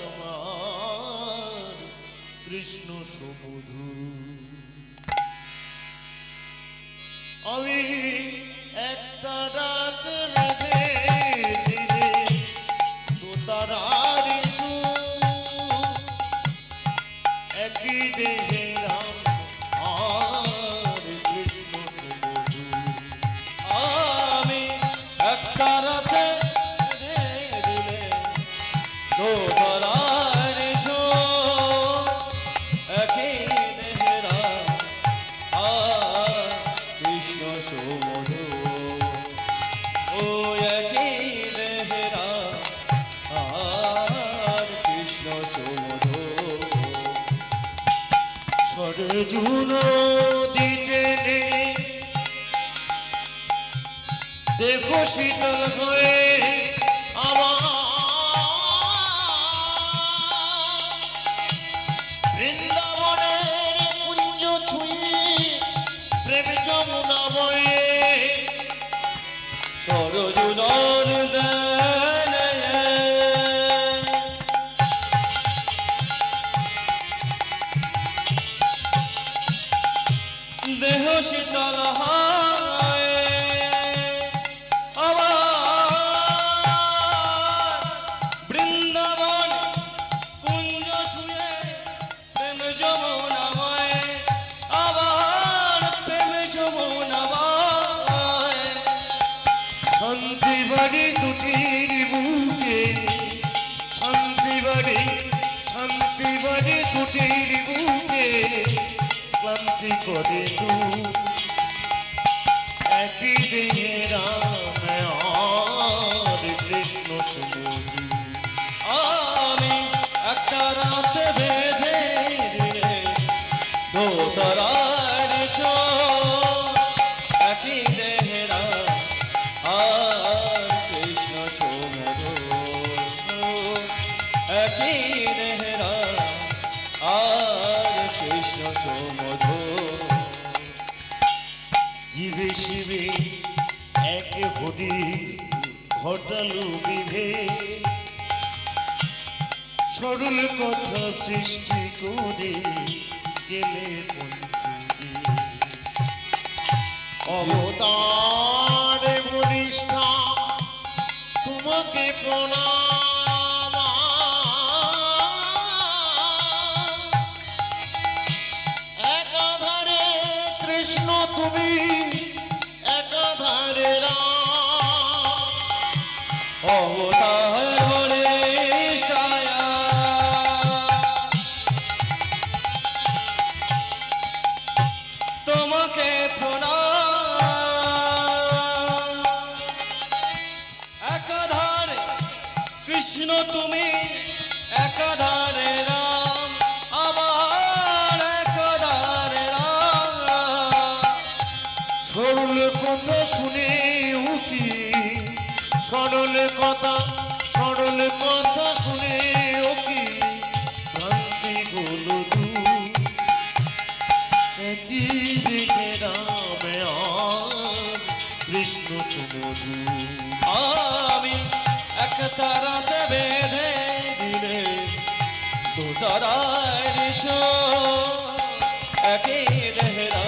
আমার কৃষ্ণ সমধু। আমি একটা রাত বেঁধে দিলে তো তারার একই দেহে রাম আর কৃষ্ণ সমধু। আমি একটা রাতে দিলে তো ধরার একই দেহেরা আর কৃষ্ণ সমধু। ও একই দেহেরা আর কৃষ্ণ সমধু। সরজুন দিতে নেই দেখো শীতল হয়ে আমার বৃন্দাবনের কুঞ্জ ছুঁয়ে প্রেম যমুনা বয়ে। সরজুনর দেনে দেহ শীতল হয় আবার বৃন্দাবন কুঞ্জ ছুঁয়ে প্রেম যমুনাময় আবার প্রেম যমুনাময়। শান্তি বাড়ি দুটির বুকে শান্তি বাড়ি দুটির বুকে ক্লান্তি করে তু একই দেহে রাম আর কৃষ্ণ সমধু। আমি একটা রাতে বেঁধে দিলে দোতরার একই দেহেরা আর কৃষ্ণ সমধু। একই দেহেরা আর কৃষ্ণ সমধু। জীবে শিবে এক হরি ঘটালো বিভেদ সরল কথা সৃষ্টি করে গেলে পঞ্চুরে। অবতারে বরিষ্ঠা তোমাকে প্রণাম। একাধারে কৃষ্ণ তুমি একাধারে রাম। অবতার বলিষ্ঠায়া তোমাকে প্রণাম। একাধারে কৃষ্ণ তুমি একাধারে রাম আবার একাধারে রাম। সরল কথা শুনে উঠি সরল কথা শুনে ওকি ভ্রান্তি গুলো দূর একই দেখে রাম আর কৃষ্ণ সমধু। আমি একটা রাতে বেঁধে দিলে দোতারার একই দেহেরা